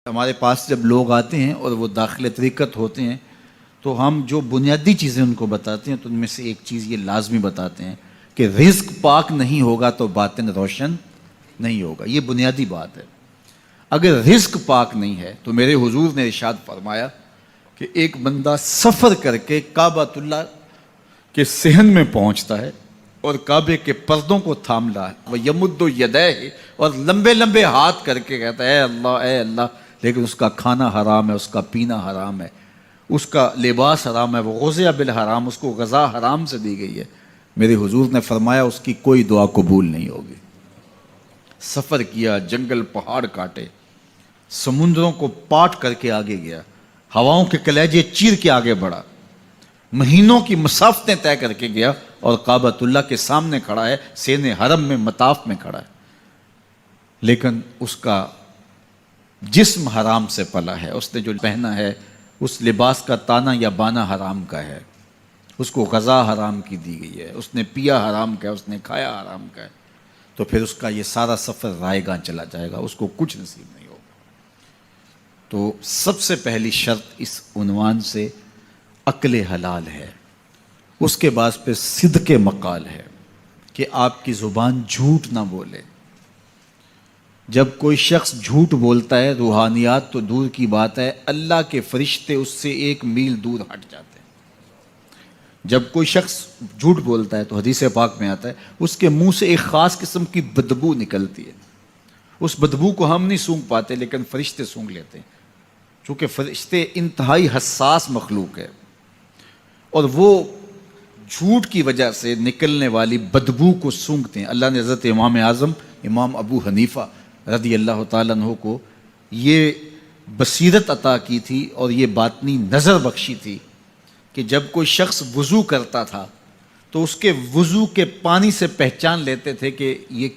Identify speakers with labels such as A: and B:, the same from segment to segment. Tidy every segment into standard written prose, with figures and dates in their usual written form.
A: ہمارے پاس جب لوگ آتے ہیں اور وہ داخل طریقت ہوتے ہیں تو ہم جو بنیادی چیزیں ان کو بتاتے ہیں تو ان میں سے ایک چیز یہ لازمی بتاتے ہیں کہ رزق پاک نہیں ہوگا تو باطن روشن نہیں ہوگا. یہ بنیادی بات ہے. اگر رزق پاک نہیں ہے تو میرے حضور نے ارشاد فرمایا کہ ایک بندہ سفر کر کے کعبۃ اللہ کے صحن میں پہنچتا ہے اور کعبے کے پردوں کو تھام رہا ہے, وہ یمد یدیہ, اور لمبے لمبے ہاتھ کر کے کہتا ہے اے اللہ, لیکن اس کا کھانا حرام ہے, اس کا پینا حرام ہے, اس کا لباس حرام ہے, وہ غزیہ بالحرام, اس کو غذا حرام سے دی گئی ہے. میرے حضور نے فرمایا اس کی کوئی دعا قبول نہیں ہوگی. سفر کیا, جنگل پہاڑ کاٹے, سمندروں کو پاٹ کر کے آگے گیا, ہواؤں کے کلیجے چیر کے آگے بڑھا, مہینوں کی مسافتیں طے کر کے گیا اور کعبۃ اللہ کے سامنے کھڑا ہے, سین حرم میں مطاف میں کھڑا ہے, لیکن اس کا جسم حرام سے پلا ہے. اس نے جو پہنا ہے اس لباس کا تانا یا بانا حرام کا ہے, اس کو غذا حرام کی دی گئی ہے, اس نے پیا حرام کا ہے, اس نے کھایا حرام کا ہے, تو پھر اس کا یہ سارا سفر رائے گاں چلا جائے گا, اس کو کچھ نصیب نہیں ہوگا. تو سب سے پہلی شرط اس عنوان سے عقل حلال ہے. اس کے بعد پہ صدق مقال ہے کہ آپ کی زبان جھوٹ نہ بولے. جب کوئی شخص جھوٹ بولتا ہے, روحانیات تو دور کی بات ہے, اللہ کے فرشتے اس سے 1 میل دور ہٹ جاتے ہیں. جب کوئی شخص جھوٹ بولتا ہے تو حدیث پاک میں آتا ہے اس کے منہ سے ایک خاص قسم کی بدبو نکلتی ہے. اس بدبو کو ہم نہیں سونگھ پاتے لیکن فرشتے سونگھ لیتے ہیں, چونکہ فرشتے انتہائی حساس مخلوق ہے اور وہ جھوٹ کی وجہ سے نکلنے والی بدبو کو سونگھتے ہیں. اللہ نے حضرت امام اعظم امام ابو حنیفہ رضی اللہ تعالیٰ عنہ کو یہ بصیرت عطا کی تھی اور یہ باطنی نظر بخشی تھی کہ جب کوئی شخص وضو کرتا تھا تو اس کے وضو کے پانی سے پہچان لیتے تھے کہ یہ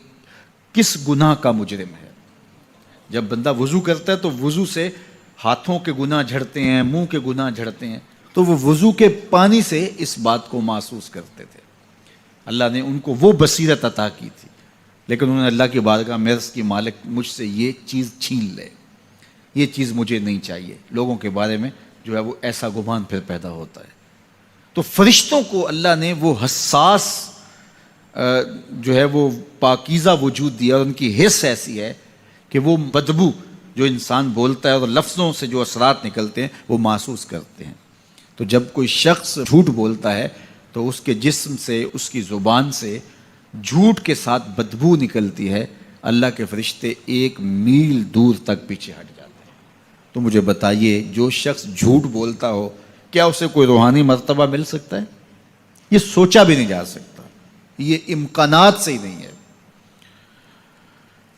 A: کس گناہ کا مجرم ہے. جب بندہ وضو کرتا ہے تو وضو سے ہاتھوں کے گناہ جھڑتے ہیں, منہ کے گناہ جھڑتے ہیں, تو وہ وضو کے پانی سے اس بات کو محسوس کرتے تھے. اللہ نے ان کو وہ بصیرت عطا کی تھی, لیکن انہوں نے اللہ کی بارگاہ میں عرض کی مالک مجھ سے یہ چیز چھین لے, یہ چیز مجھے نہیں چاہیے. لوگوں کے بارے میں جو ہے وہ ایسا گمان پھر پیدا ہوتا ہے. تو فرشتوں کو اللہ نے وہ حساس جو ہے وہ پاکیزہ وجود دیا, اور ان کی حس ایسی ہے کہ وہ بدبو جو انسان بولتا ہے اور لفظوں سے جو اثرات نکلتے ہیں وہ محسوس کرتے ہیں. تو جب کوئی شخص جھوٹ بولتا ہے تو اس کے جسم سے, اس کی زبان سے جھوٹ کے ساتھ بدبو نکلتی ہے. اللہ کے فرشتے 1 میل دور تک پیچھے ہٹ جاتے ہیں. تو مجھے بتائیے, جو شخص جھوٹ بولتا ہو کیا اسے کوئی روحانی مرتبہ مل سکتا ہے؟ یہ سوچا بھی نہیں جا سکتا, یہ امکانات سے ہی نہیں ہے.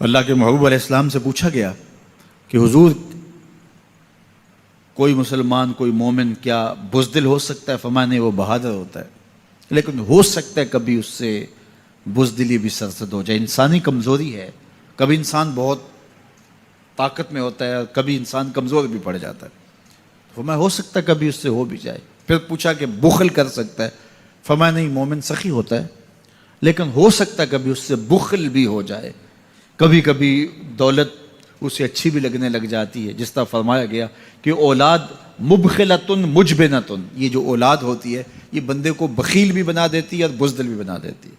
A: اللہ کے محبوب علیہ السلام سے پوچھا گیا کہ حضور کوئی مسلمان, کوئی مومن کیا بزدل ہو سکتا ہے؟ فرمایا نہیں, وہ بہادر ہوتا ہے, لیکن ہو سکتا ہے کبھی اس سے بزدلی بھی سرزد ہو جائے. انسانی کمزوری ہے, کبھی انسان بہت طاقت میں ہوتا ہے اور کبھی انسان کمزور بھی پڑ جاتا ہے. فرمایا ہو سکتا ہے کبھی اس سے ہو بھی جائے. پھر پوچھا کہ بخل کر سکتا ہے؟ فرمایا نہیں, مومن سخی ہوتا ہے لیکن ہو سکتا ہے کبھی اس سے بخل بھی ہو جائے. کبھی کبھی دولت اسے اچھی بھی لگنے لگ جاتی ہے, جس طرح فرمایا گیا کہ اولاد مبخلتن مجبنتن, یہ جو اولاد ہوتی ہے یہ بندے کو بخیل بھی بنا دیتی ہے اور بزدل بھی بنا دیتی ہے.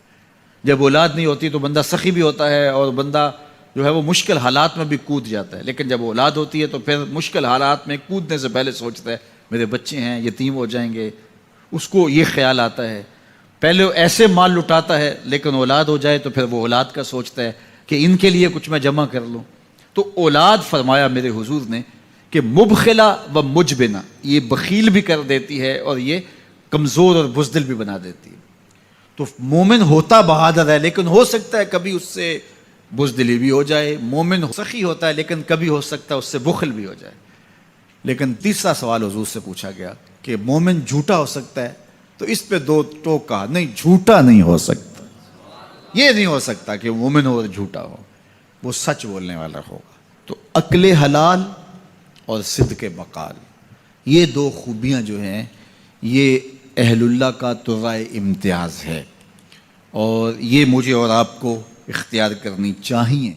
A: جب اولاد نہیں ہوتی تو بندہ سخی بھی ہوتا ہے اور بندہ جو ہے وہ مشکل حالات میں بھی کود جاتا ہے, لیکن جب اولاد ہوتی ہے تو پھر مشکل حالات میں کودنے سے پہلے سوچتا ہے میرے بچے ہیں یتیم ہو جائیں گے. اس کو یہ خیال آتا ہے, پہلے ایسے مال لٹاتا ہے لیکن اولاد ہو جائے تو پھر وہ اولاد کا سوچتا ہے کہ ان کے لیے کچھ میں جمع کر لوں. تو اولاد فرمایا میرے حضور نے کہ مبخلہ و مجبنہ, یہ بخیل بھی کر دیتی ہے اور یہ کمزور اور بزدل بھی بنا دیتی ہے. تو مومن ہوتا بہادر ہے لیکن ہو سکتا ہے کبھی اس سے بزدلی بھی ہو جائے. مومن سخی ہوتا ہے لیکن کبھی ہو سکتا ہے اس سے بخل بھی ہو جائے. لیکن تیسرا سوال حضور سے پوچھا گیا کہ مومن جھوٹا ہو سکتا ہے؟ تو اس پہ 2 ٹوک کہا, نہیں جھوٹا نہیں ہو سکتا. یہ نہیں ہو سکتا کہ مومن ہو اور جھوٹا ہو, وہ سچ بولنے والا ہوگا. تو عقل حلال اور صدق مقال, یہ 2 خوبیاں جو ہیں یہ اہل اللہ کا طرائے امتیاز ہے, اور یہ مجھے اور آپ کو اختیار کرنی چاہیے.